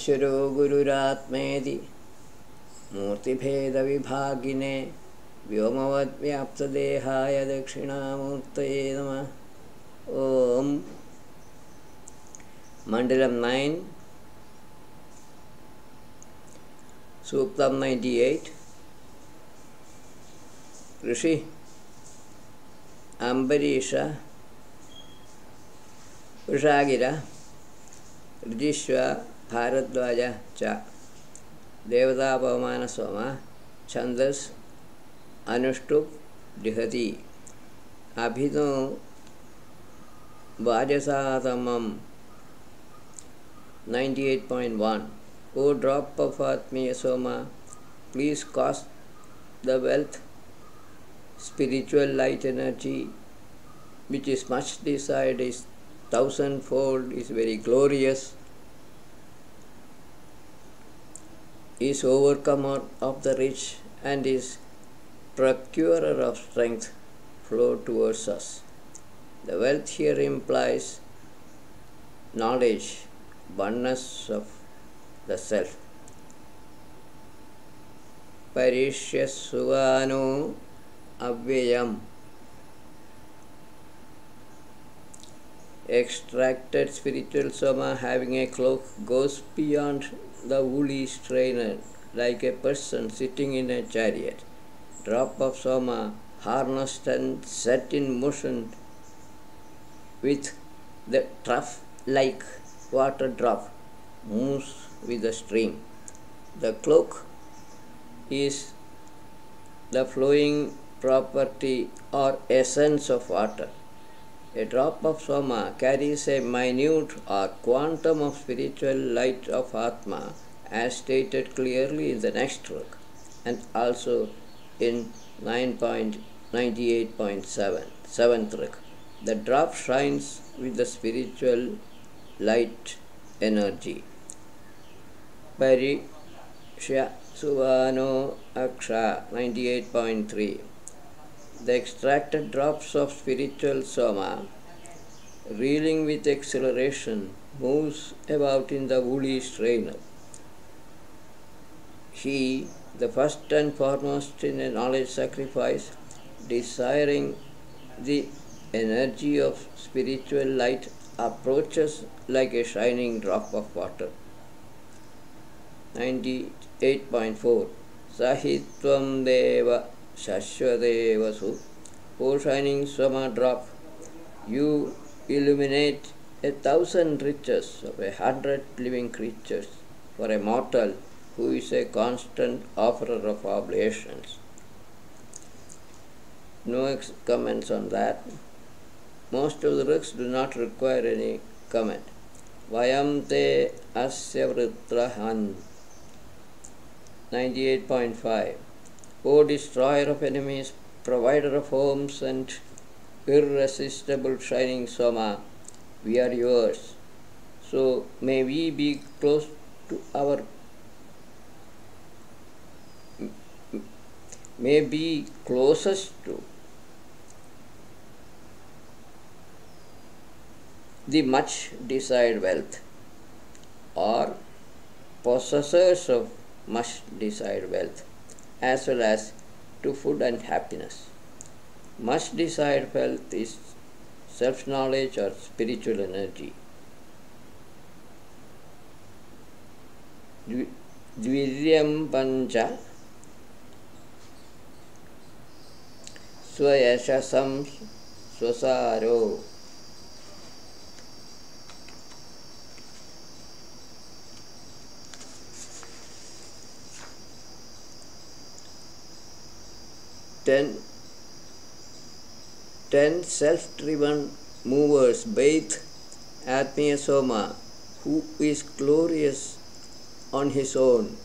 ईश्वरो गुरुरात्मेति मूर्तिभेदविभागिने व्योमवद्व्याप्तदेहाय दक्षिणामूर्तये नमः. Om. Mandalam 9, Suktam 98. Rishi Ambarisha Vrishagira Rijishva Bharadwaja Cha Devata Pavamana Soma Chandas Anushtup Dihati Abhidho Vajasatamam 98.1. O drop of Atmiya Soma, please cause the wealth, spiritual light energy, which is much desired, is thousandfold, is very glorious, is overcomer of the rich, and is procurer of strength, flow towards us. The wealth here implies knowledge, oneness of the self. Parishyasuvano avyayam. Extracted spiritual soma having a cloak goes beyond the woolly strainer like a person sitting in a chariot. Drop of soma harnessed and set in motion with the trough-like water drop moves with the stream. The cloak is the flowing property or essence of water. A drop of soma carries a minute or quantum of spiritual light of Atma, as stated clearly in the next sloka and also in 9.98.7, 7th sloka. The drop shines with the spiritual light energy. Parishya Suvano Aksha 98.3. The extracted drops of spiritual soma, reeling with acceleration, moves about in the woolly strainer. He, the first and foremost in a knowledge sacrifice, desiring the energy of spiritual light, approaches like a shining drop of water. 98.4. Sahitvam deva shashvadevasu. O shining soma drop, you illuminate 1,000 riches of 100 living creatures for a mortal who is a constant offerer of oblations. No comments on that. Most of the lyrics do not require any comment. Vayam te asya vritrahan 98.5. O destroyer of enemies, provider of homes and irresistible shining soma, we are yours. So may we be close to our may be closest to the much desired wealth, or possessors of much desired wealth, as well as to food and happiness. Much desired wealth is self-knowledge or spiritual energy. Dviryam pancha swayashasam swasaro. Ten self-driven movers bathe Atmiya Soma, who is glorious on his own,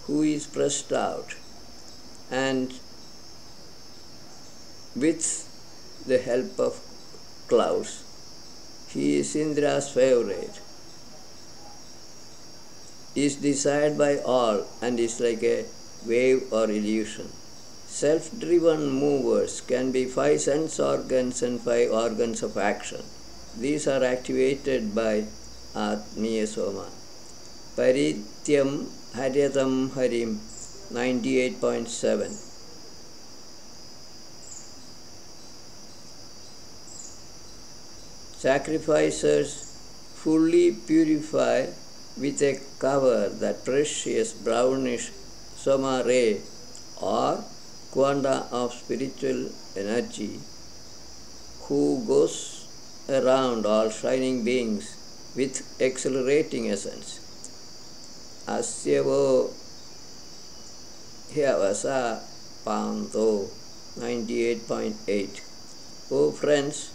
who is pressed out, and with the help of clouds. He is Indra's favorite, is desired by all, and is like a wave or illusion. Self-driven movers can be 5 sense organs and 5 organs of action. These are activated by Atmiya Soma. Parityam Haryatam Harim 98.7. Sacrificers fully purify with a cover that precious brownish soma ray or quanta of spiritual energy who goes around all shining beings with accelerating essence. Asyavo Hyavasa Panto 98.8. Oh friends,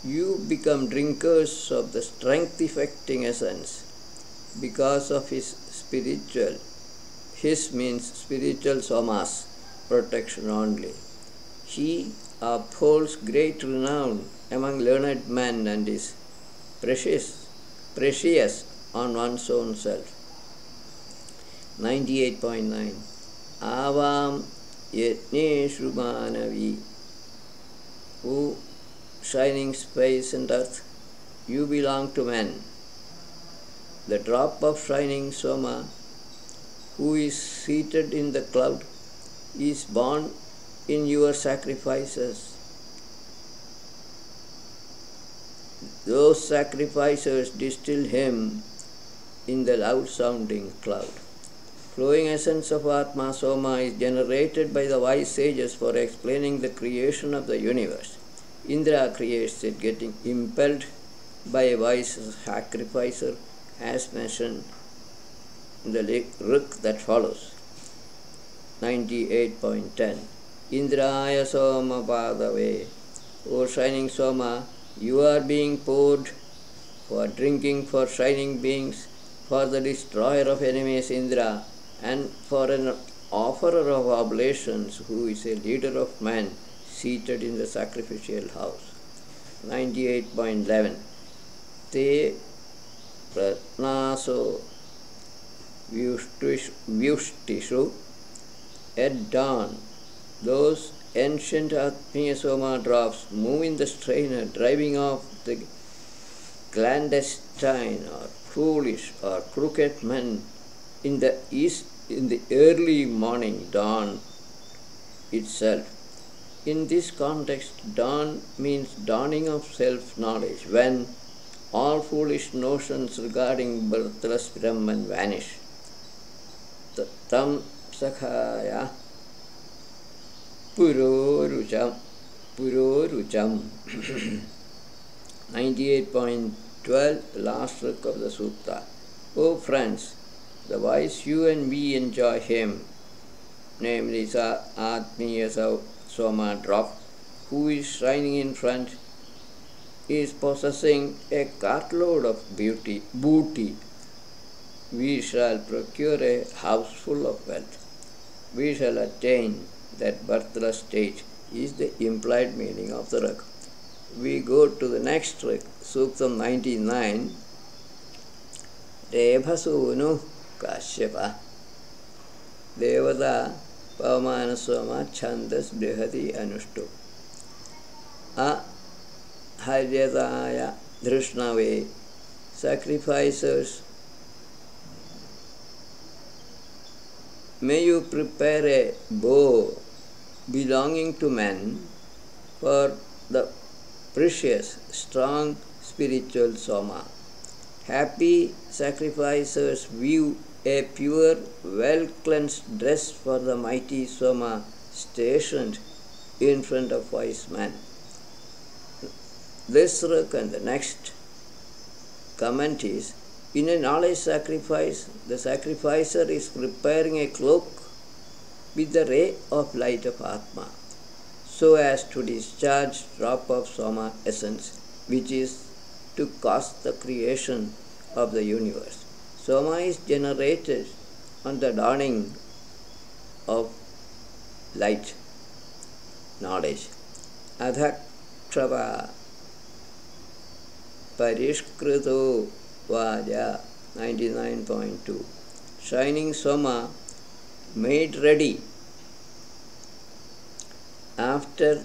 you become drinkers of the strength-effecting essence because of his spiritual, his means spiritual somas, protection only. He upholds great renown among learned men and is precious on one's own self. 98.9. Avam Yetneshu Manavi, who shining space and earth, you belong to men. The drop of shining soma, who is seated in the cloud, is born in your sacrifices. Those sacrificers distill him in the loud-sounding cloud. Flowing essence of Atma Soma is generated by the wise sages for explaining the creation of the universe. Indra creates it getting impelled by a wise sacrificer as mentioned in the Rik that follows. 98.10. Indraya Soma Padave. O shining Soma, you are being poured for drinking for shining beings, for the destroyer of enemies Indra, and for an offerer of oblations who is a leader of men seated in the sacrificial house. 98.11. Te pratnaso vyushtishu. At dawn, those ancient Atmiya Soma drops move in the strainer, driving off the clandestine or foolish or crooked men in the east in the early morning dawn itself. In this context, dawn means dawning of self-knowledge, when all foolish notions regarding birthless Brahman vanish. Tam Sakhaya Purorucham 98.12. Last book of the Sutta. O friends, the wise you and we enjoy him, namely Atmiya Soma drop, who is shining in front, is possessing a cartload of booty. We shall procure a house full of wealth. We shall attain that birthless state is the implied meaning of the Rik. We go to the next Rik, Suktam 99. Rebhasunu Kashyapa Devata Pavamana Soma Chandas Brihati Anushtu A Haryadaya Drishnave. Sacrificers, may you prepare a bow belonging to men for the precious, strong spiritual Soma. Happy sacrificers view a pure, well-cleansed dress for the mighty Soma stationed in front of wise men. This Rik and the next comment is, in a knowledge sacrifice, the sacrificer is preparing a cloak with the ray of light of Atma, so as to discharge drop of Soma essence, which is to cause the creation of the universe. Soma is generated on the dawning of light, knowledge. Adhakshava Parishkruto Vaja 99.2. Shining Soma made ready after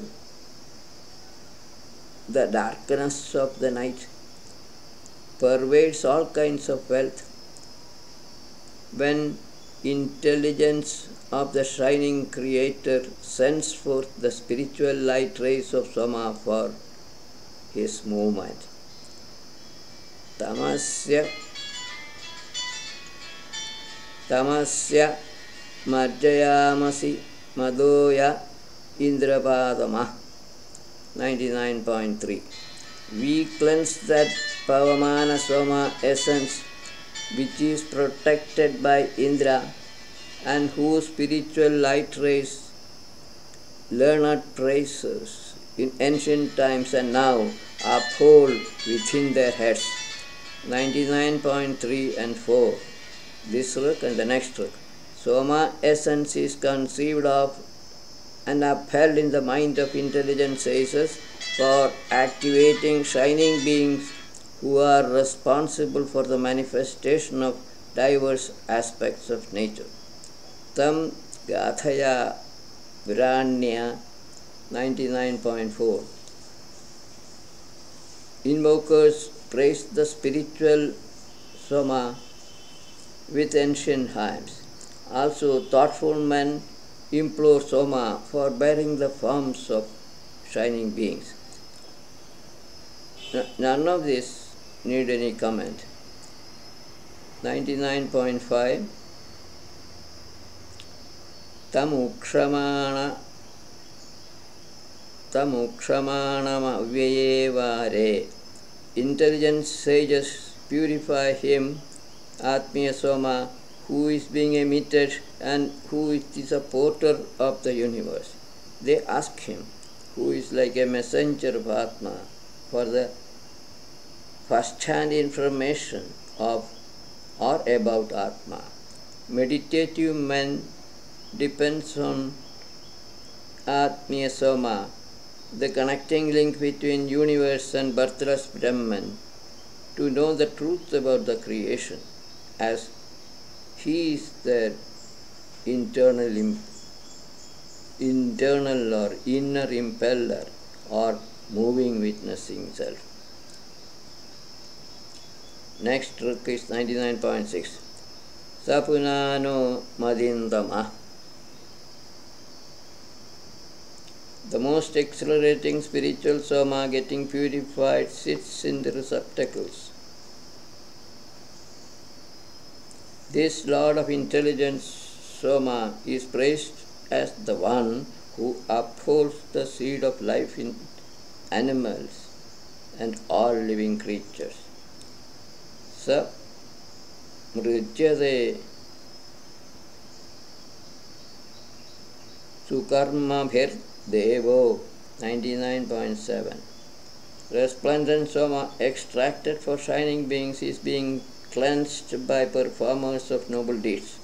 the darkness of the night pervades all kinds of wealth when intelligence of the shining Creator sends forth the spiritual light rays of Soma for his movement. Tamasya marjayamasi madoya indrapadama. 99.3. We cleanse that Pavamana Soma essence which is protected by Indra and whose spiritual light rays learned praisers in ancient times and now uphold within their heads. 99.3 and 4. This look and the next look. Soma essence is conceived of and upheld in the mind of intelligent sages for activating shining beings who are responsible for the manifestation of diverse aspects of nature. Tam Gathaya Viranya 99.4. Invokers praise the spiritual Soma with ancient hymns. Also, thoughtful men implore Soma for bearing the forms of shining beings. None of this need any comment. 99.5. Tamukshamavyayevare. Intelligent sages purify him, Atmiya Soma, who is being emitted and who is the supporter of the universe. They ask him, who is like a messenger of Atma, for the first-hand information of or about Atma. Meditative men depends on Atmiya Soma, the connecting link between universe and birthless Brahman, to know the truth about the creation, as he is their internal or inner impeller or moving witnessing self. Next trick is 99.6. Sapunano Madindama. The most accelerating spiritual Soma getting purified sits in the receptacles. This Lord of Intelligence Soma is praised as the one who upholds the seed of life in animals and all living creatures. Sa mrujyade sukarmabhir devo. 99.7. Resplendent Soma extracted for shining beings is being cleansed by performers of noble deeds.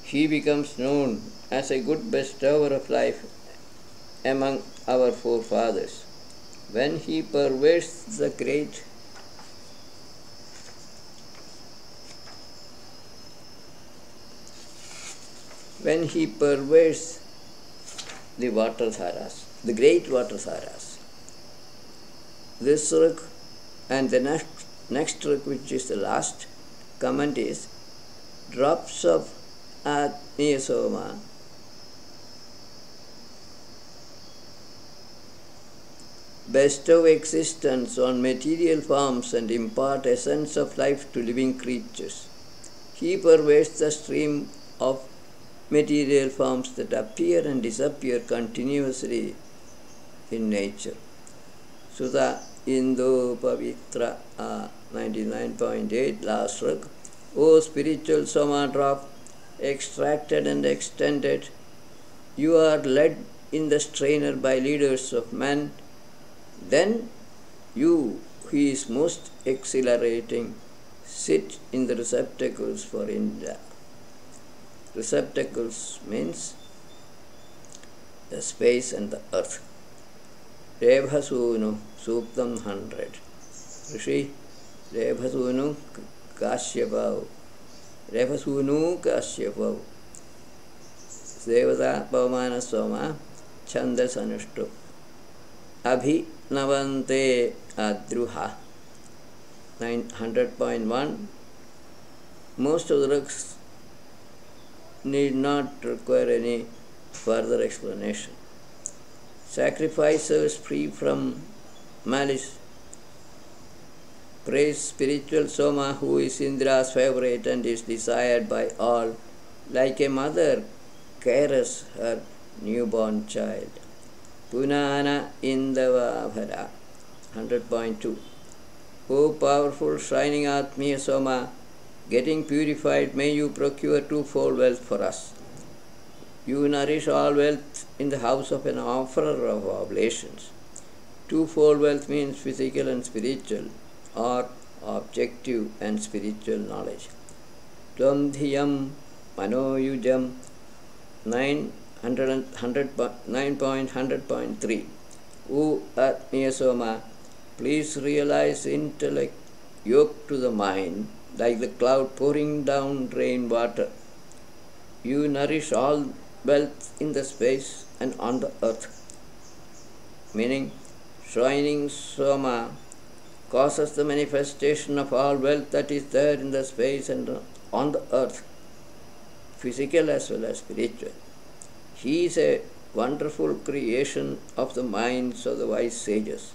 He becomes known as a good bestower of life among our forefathers. When he pervades the great water dharas. This ruk and the next ruk, which is the last comment, is drops of Atmiya Soma bestow existence on material forms and impart a sense of life to living creatures. He pervades the stream of material forms that appear and disappear continuously in nature. Sudha Indo Pavitra 99.8, last ruk. O spiritual Soma drop, extracted and extended, you are led in the strainer by leaders of men. Then you, who is most exhilarating, sit in the receptacles for Indra. Receptacles means the space and the earth. Rebhasunu Suktam 100. Rishi Rebhasunu Kashyapau. Rebhasunu Kashyapau. Devata Pavamana Soma Chandas Anushtu. Abhi Navante Adruha. 100.1. Most of the drugs need not require any further explanation. Sacrificers free from malice praise spiritual Soma, who is Indra's favorite and is desired by all, like a mother cares her newborn child. Punana Indavabhara 100.2. O powerful shining Atmiya Soma, getting purified, may you procure twofold wealth for us. You nourish all wealth in the house of an offerer of oblations. Twofold wealth means physical and spiritual, or objective and spiritual knowledge. Tvam dhiyam manoyujam 9.100.3. O Atmiya Soma, please realize intellect yoked to the mind like the cloud pouring down rainwater. You nourish all wealth in the space and on the earth. Meaning, shining Soma causes the manifestation of all wealth that is there in the space and on the earth, physical as well as spiritual. He is a wonderful creation of the minds of the wise sages.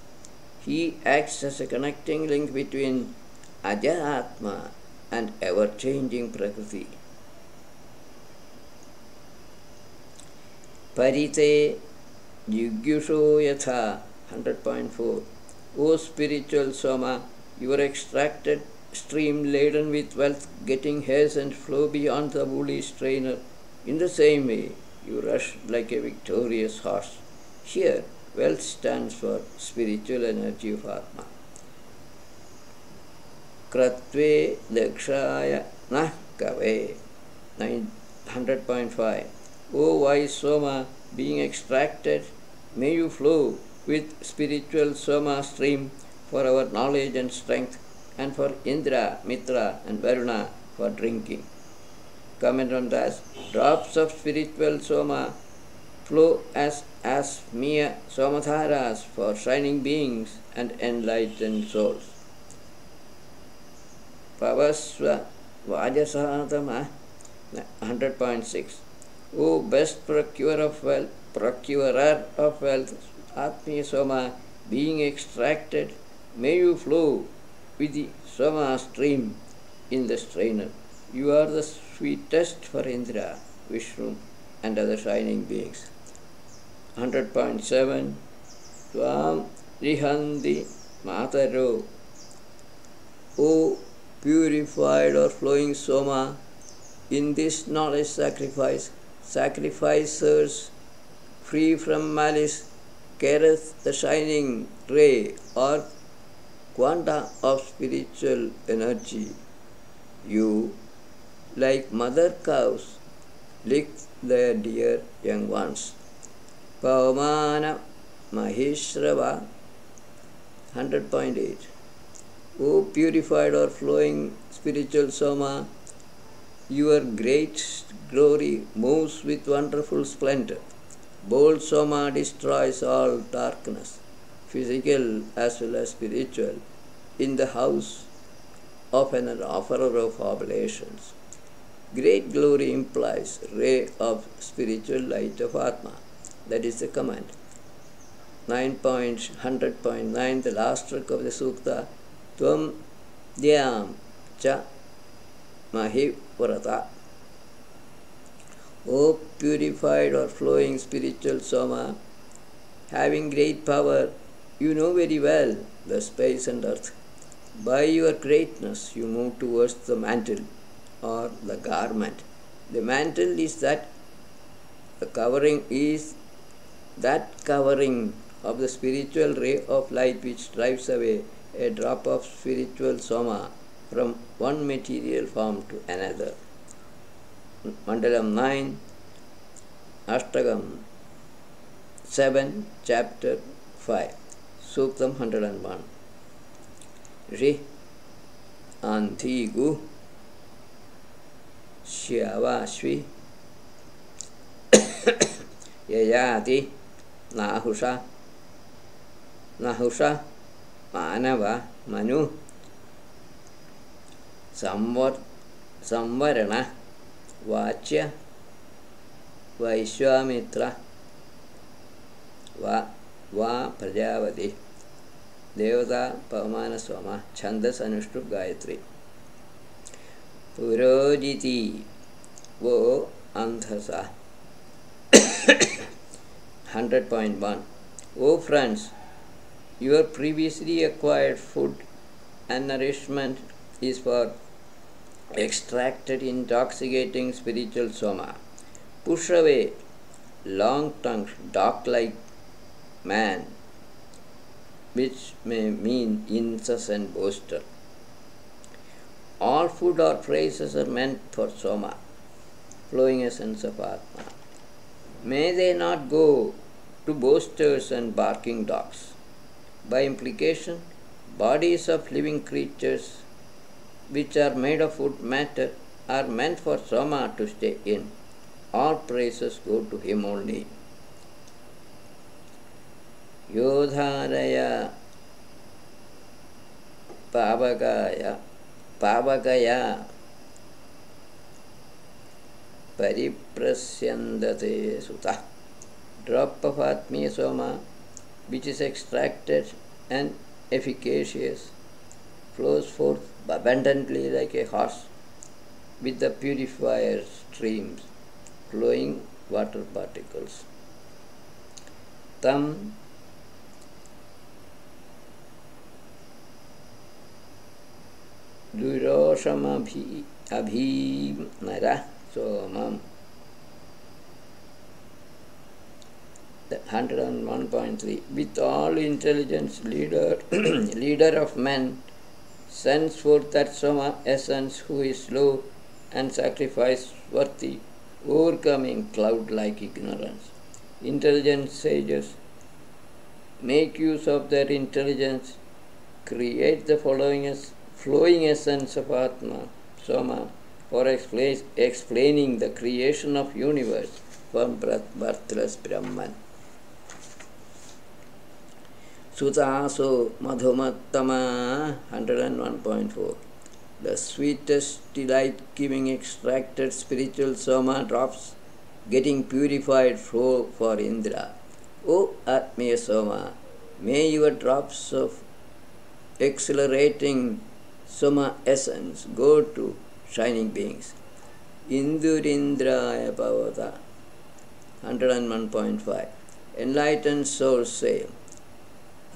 He acts as a connecting link between Aja Atma and ever-changing Prakriti. Parite Jigyusho Yatha 100.4. O spiritual Soma, your extracted stream laden with wealth, getting haze and flow beyond the woolly strainer. In the same way, you rush like a victorious horse. Here, wealth stands for spiritual energy of Atma. Kratve Dakshaya Nah Kave 100.5. O wise Soma, being extracted, may you flow with spiritual Soma stream for our knowledge and strength, and for Indra, Mitra and Varuna for drinking. Comment on that. Drops of spiritual Soma flow as mere Somadharas for shining beings and enlightened souls. Pavasva Vajasatama 100.6. O best procurer of wealth, Atmiya Soma, being extracted, may you flow with the Soma stream in the strainer. You are the sweetest for Indra, Vishnu and other shining beings. 100.7. Tvam Rihandi Mataro. O purified or flowing Soma, in this knowledge sacrifice, sacrificers free from malice careth the shining ray or quanta of spiritual energy. You, like mother cows, lick their dear young ones. Pavamana Maheshrava 100.8. O purified or flowing spiritual Soma, your great glory moves with wonderful splendor. Bold Soma destroys all darkness, physical as well as spiritual, in the house of an offerer of oblations. Great glory implies ray of spiritual light of Atma. That is the command. 9.100.9, the last stroke of the Sukta. Tvam Dhyam Cha Mahivrata. O purified or flowing spiritual Soma, having great power, you know very well the space and earth. By your greatness, you move towards the mantle or the garment. The mantle is that, the covering is that covering of the spiritual ray of light which drives away a drop of spiritual Soma from one material form to another. Mandalam 9, Ashtagam 7, Chapter 5, Suktam 101. Ri Antigu Shyavashvi Yayati Nahusha Manava Manu Samvat Samvarana, Vachya, Vaishwamitra, Va Prajavati, Devata Pavamana Swama, Chandas Anushtup Gayatri. Purojiti, Wo Anthasa. 100.1. O friends, your previously acquired food and nourishment is for extracted intoxicating spiritual soma. Push away long-tongued, dog-like man, which may mean incessant boaster. All food or phrases are meant for soma, flowing essence of Atma. May they not go to boasters and barking dogs. By implication, bodies of living creatures which are made of food matter are meant for soma to stay in. All praises go to him only. Yodharaya Pavagaya Pariprasyandate Sutta. Drop of Atmiya Soma, which is extracted and efficacious, flows forth abundantly like a horse with the purifier streams, flowing water particles. Tam Durosham Abhimara Somam. 101.3. With all intelligence, leader of men, sends forth that Soma essence who is slow and sacrifice worthy, overcoming cloud-like ignorance. Intelligent sages make use of their intelligence, create the flowing essence of Atma, Soma, for explaining the creation of universe from birthless Brahman. Sutaso Madhumattama 101.4. The sweetest delight-giving extracted spiritual soma drops getting purified flow for Indra. O Atmiya Soma, may your drops of accelerating soma essence go to shining beings. Indurindraya Pavata 101.5. Enlightened souls say,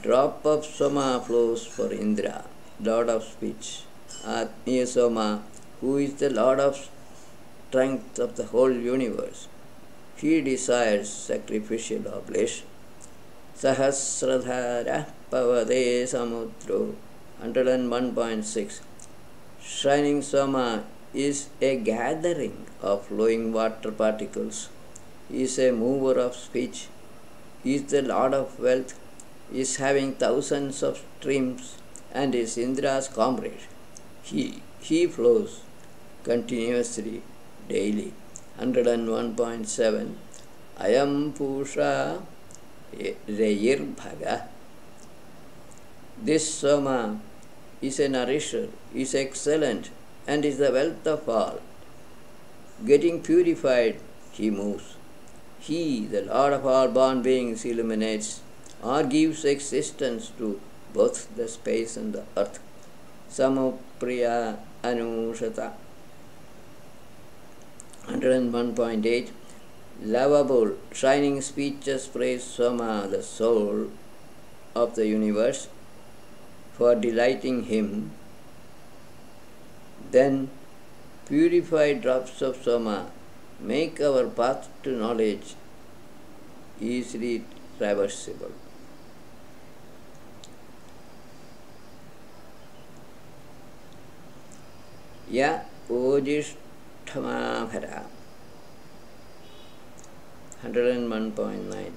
drop of soma flows for Indra, Lord of speech. Atmiya Soma, who is the Lord of strength of the whole universe. He desires sacrificial oblation. Sahasradhara Pavade Samudro 101.6. Shining Soma is a gathering of flowing water particles. He is a mover of speech. He is the Lord of wealth. He is having thousands of streams and is Indra's comrade. He flows continuously, daily. 101.7. Ayam Pusha Reyir Bhaga. This Soma is a nourisher, is excellent, and is the wealth of all. Getting purified, he moves. He, the Lord of all born beings, illuminates or gives existence to both the space and the earth. Samupriya Anushata 101.8. Lovable, shining speeches praise Soma, the soul of the universe, for delighting him. Then purified drops of Soma make our path to knowledge easily traversable. Ya Ojishtamabhara 101.9.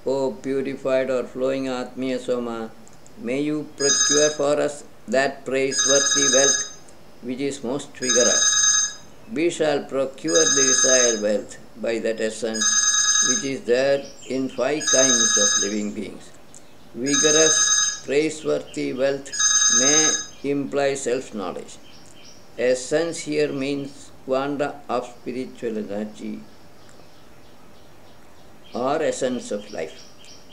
O purified or flowing Atmiya Soma, may you procure for us that praiseworthy wealth which is most vigorous. We shall procure the desired wealth by that essence which is there in 5 kinds of living beings. Vigorous, praiseworthy wealth may imply self-knowledge. Essence here means quanta of spiritual energy or essence of life.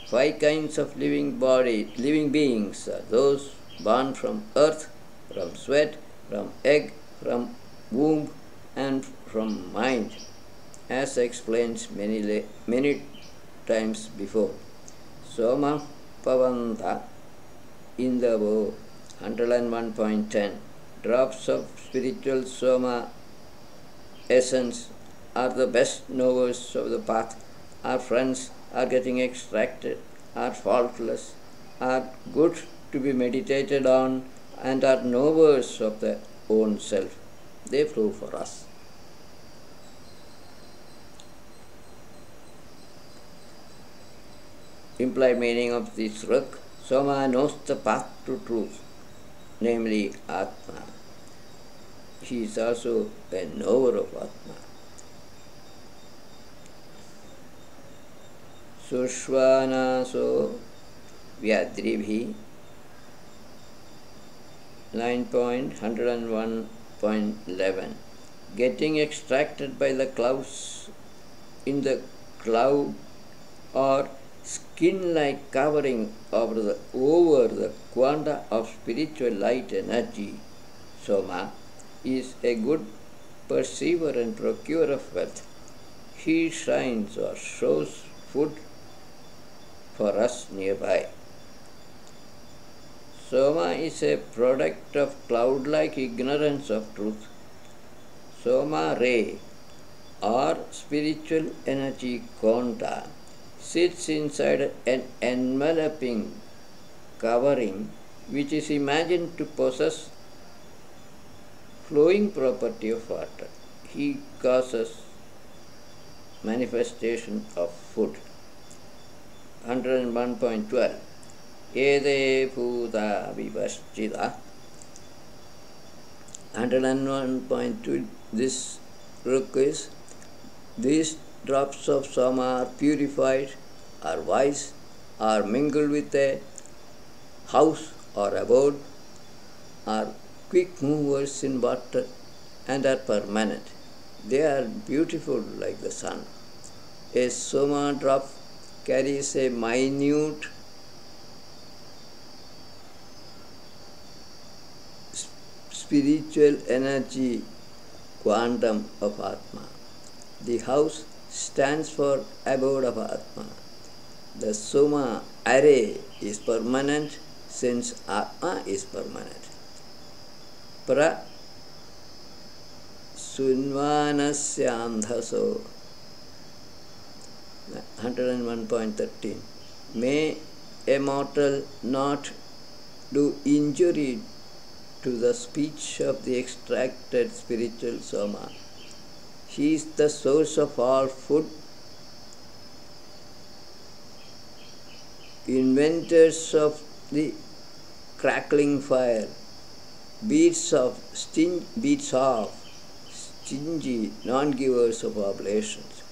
Five kinds of living beings are those born from earth, from sweat, from egg, from womb, and from mind, as explained many times before. Soma Pavanta in the above 101.10 drops of spiritual Soma essence are the best knowers of the path. Our friends are getting extracted, are faultless, are good to be meditated on, and are knowers of their own self. They flow for us. Implied meaning of this ruk: Soma knows the path to truth, namely Atma. He is also a knower of Atma. Sushvanaso Vyadribhi 9.101.11. Getting extracted by the clouds in the cloud or skin-like covering over the quanta of spiritual light energy, Soma, is a good perceiver and procurer of wealth. He shines or shows food for us nearby. Soma is a product of cloud-like ignorance of truth. Soma ray or spiritual energy quanta sits inside an enveloping covering which is imagined to possess flowing property of water. He causes manifestation of food. 101.12 Ede Bhuta Vipaschita. 101.2 This ruk is: these drops of Soma are purified, are wise, are mingled with a house or abode, are quick movers in water, and are permanent. They are beautiful like the sun. A Soma drop carries a minute spiritual energy quantum of Atma. The house stands for abode of Atma. The Soma array is permanent since Atma is permanent. Pra Sunvanasyandhaso 101.13. May a mortal not do injury to the speech of the extracted spiritual Soma. He is the source of all food. Inventors of the crackling fire, beats off stingy non-givers of oblations.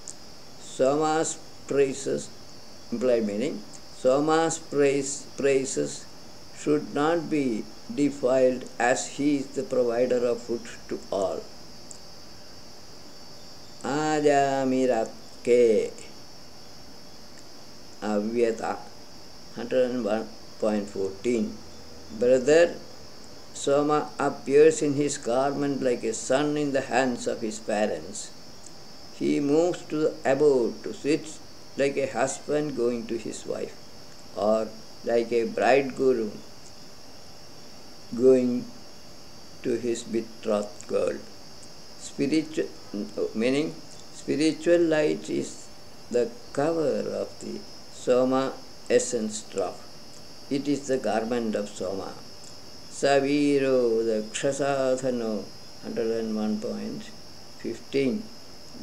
Soma's praises, implied meaning, Soma's praises should not be defiled as he is the provider of food to all. Ajamiratke Avyata 101.14. Brother Soma appears in his garment like a son in the hands of his parents. He moves to the abode to sit like a husband going to his wife, or like a bridegroom going to his betrothed girl. Spiritual meaning, spiritual light is the cover of the Soma essence drop. It is the garment of Soma. Saviro the Kshasadhano 101.15.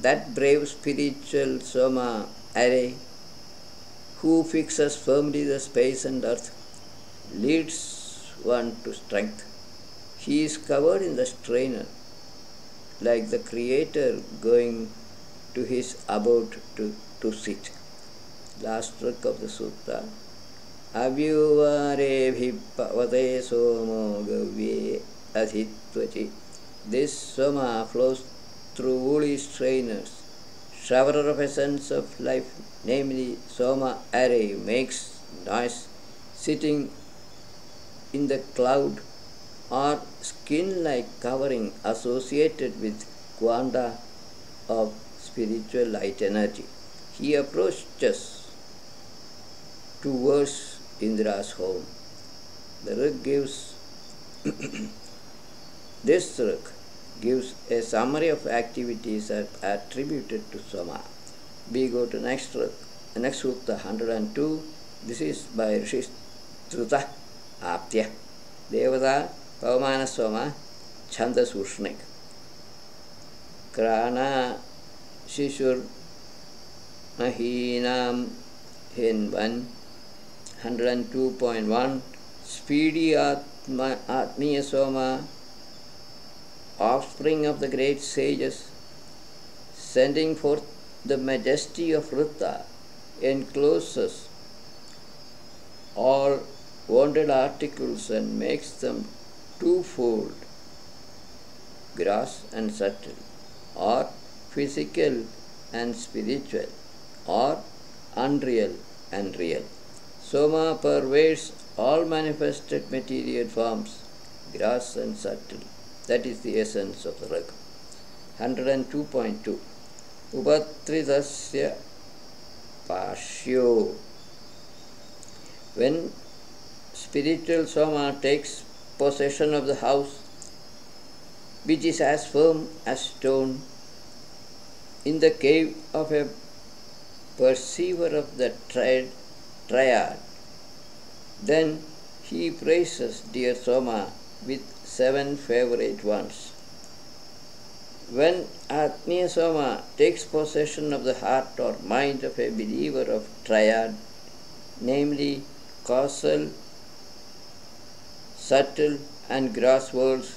That brave spiritual Soma array who fixes firmly the space and earth leads one to strength. He is covered in the strainer like the Creator going to his abode to sit. Last ruk of the sutta. Avyuvare bhipavate somo gavye adhitvachi This soma flows through woolly strainers. Shower of essence of life, namely soma array, makes noise sitting in the cloud or skin-like covering associated with quanta of spiritual light energy. He approaches towards Indra's home. The Rig gives this Rig gives a summary of activities attributed to Soma. We go to next Sutta 102. This is by Rishi Struta Aptya. Devada Pavamana Soma Chandas Ushnik. Krana Shishur Mahinam Hinvan 102.1. Speedy Atmiya Soma, offspring of the great sages, sending forth the majesty of Ruta, encloses all wounded articles and makes them twofold, gross and subtle, or physical and spiritual, or unreal and real. Soma pervades all manifested material forms, gross and subtle. That is the essence of the Rig. 102.2. Upatritasya Pashyo. When spiritual Soma takes possession of the house, which is as firm as stone, in the cave of a perceiver of the triad, then he praises dear Soma with 7 favorite ones. When Atmiya Soma takes possession of the heart or mind of a believer of triad, namely causal, subtle and gross worlds,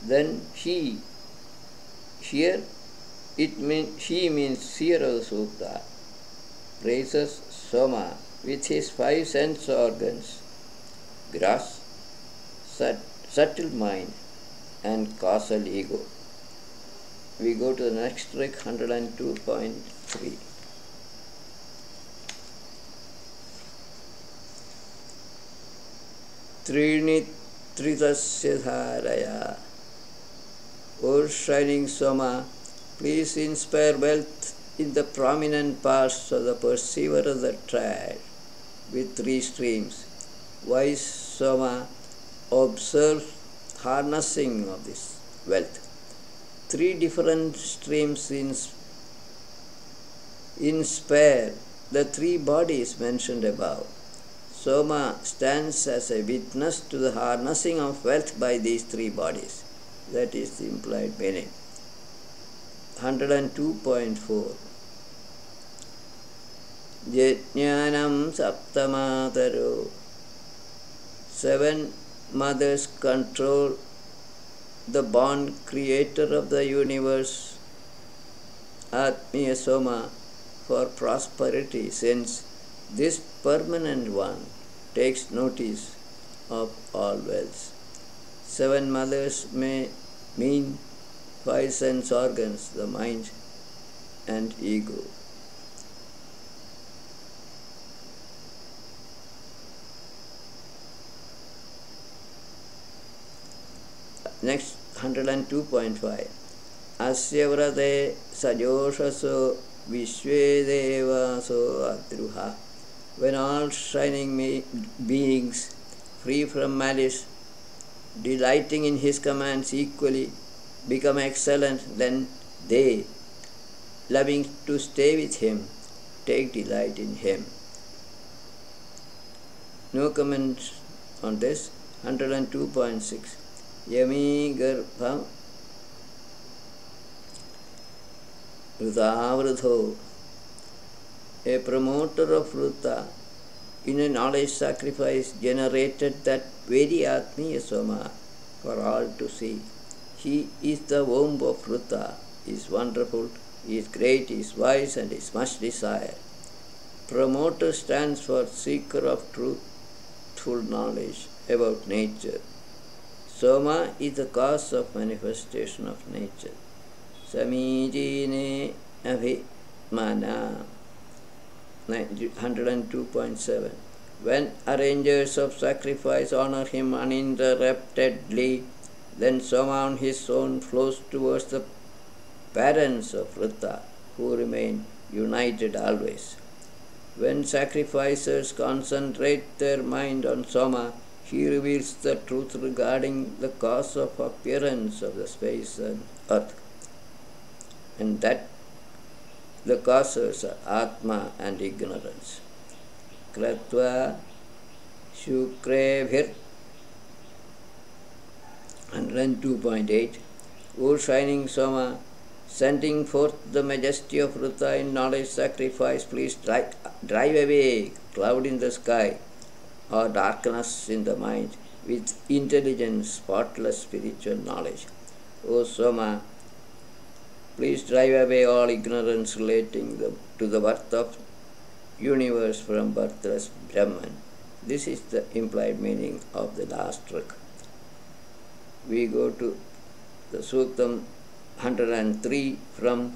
then he means seer of the Sutta, praises Soma with his 5 sense organs, gross, subtle mind and causal ego. We go to the next Rig, 102.3. Trini Tritasya Dharaya. O shining Soma, please inspire wealth in the prominent parts of the perceiver of the triad with 3 streams. Wise Soma, observe harnessing of this wealth. 3 different streams inspire the 3 bodies mentioned above. Soma stands as a witness to the harnessing of wealth by these 3 bodies. That is the implied meaning. 102.4. Jnanam Saptamataro. 7 mothers control the born creator of the universe, Atmiya Soma, for prosperity, since this permanent one takes notice of all wealth. 7 mothers may mean 5 sense organs, the mind and ego. Next, 102.5. Asya vrate sajoshaso vishvedevaso adruha. When all shining beings, free from malice, delighting in his commands equally, become excellent, then they, loving to stay with him, take delight in him. No comment on this. 102.6. Yami Garbha Rudavradho. A promoter of Ruta in a knowledge sacrifice generated that very Atmiya Soma for all to see. He is the womb of Ruta, is wonderful, is great, is wise, and is much desired. Promoter stands for seeker of truthful knowledge about nature. Soma is the cause of manifestation of nature. Samijine Abhimana 102.7. When arrangers of sacrifice honor him uninterruptedly, then Soma on his own flows towards the parents of Vrita, who remain united always. When sacrificers concentrate their mind on Soma, he reveals the truth regarding the cause of appearance of the space and earth, and that the causes are Atma and ignorance. Kratva Shukrevhir 102.8. O shining Soma, sending forth the majesty of Vrita in knowledge sacrifice, please drive away cloud in the sky or darkness in the mind with intelligent, spotless spiritual knowledge. O Soma, please drive away all ignorance relating to the birth of universe from birthless Brahman. This is the implied meaning of the last trick. We go to the Suktam 103 from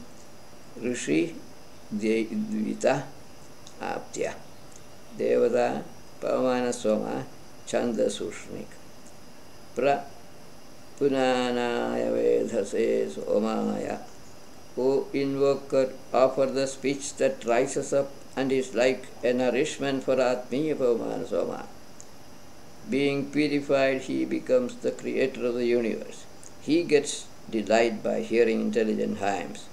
Rishi Dvita Aptya. Devada Pavamana Soma Chanda Sushnik. Pra Punanaya Vedhase Somaya. O invoker, offer the speech that rises up and is like a nourishment for Atmiya Pavamana Soma. Being purified, he becomes the creator of the universe. He gets delight by hearing intelligent hymns.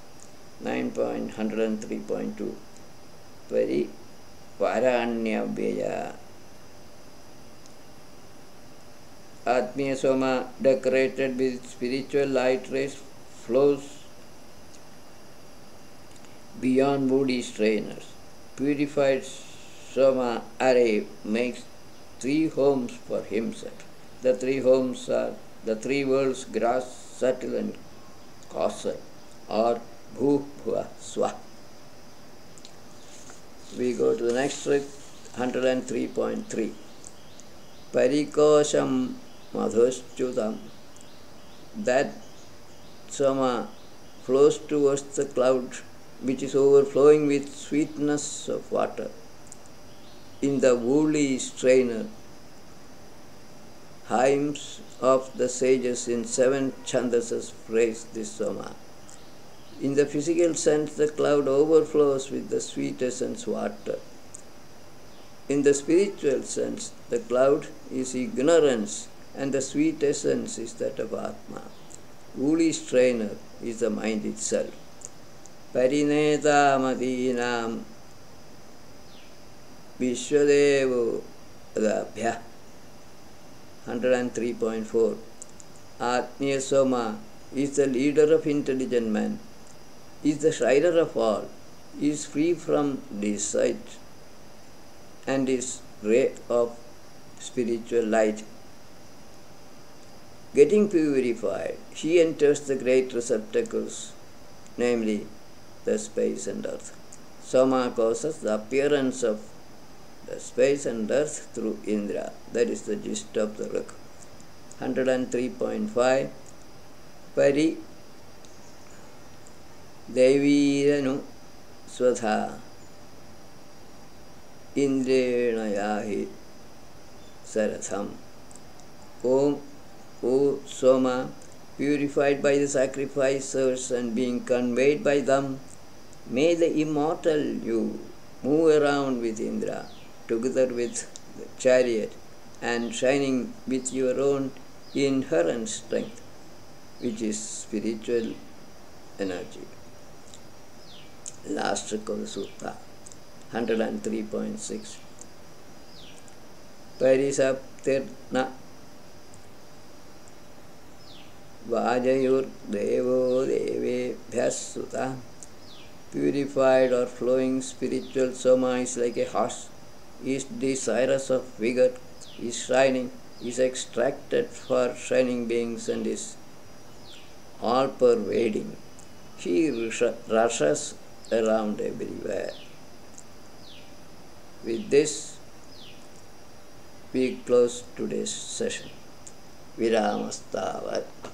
9.103.2. Pari Paranyabhya. Atmiya Soma, decorated with spiritual light rays, flows beyond moody strainers. Purified Soma array makes 3 homes for himself. The 3 homes are the 3 worlds, grass, subtle and causal, or Bhu, Bhuva, Swa. We go to the next trick, 103.3. Parikosham Madhuschudam. That Soma flows towards the cloud which is overflowing with sweetness of water. In the woolly strainer, hymns of the sages in 7 chandasas praise this Soma. In the physical sense, the cloud overflows with the sweet essence water. In the spiritual sense, the cloud is ignorance and the sweet essence is that of Atma. Woolly strainer is the mind itself. Parineta Madinam Vishwadevo Adabhya 103.4. Atmiya Soma is the leader of intelligent men, is the shriner of all, is free from deceit, and is ray of spiritual light. Getting purified, he enters the great receptacles, namely the space and earth. Soma causes the appearance of the space and earth through Indra. That is the gist of the Rik. 103.5. Pari Deviranu Swadha Indrenayahi Saratham. O Soma, purified by the sacrificers and being conveyed by them, may the immortal you move around with Indra, together with the chariot, and shining with your own inherent strength, which is spiritual energy. Last trick of the Sutta, 103.6. Parisaptirna Vajayur Devo Devebhyas Sutta. Purified or flowing spiritual Soma is like a horse, is desirous of vigor, is shining, is extracted for shining beings, and is all pervading. He rushes around everywhere. With this, we close today's session. විරාමස්ථාවත්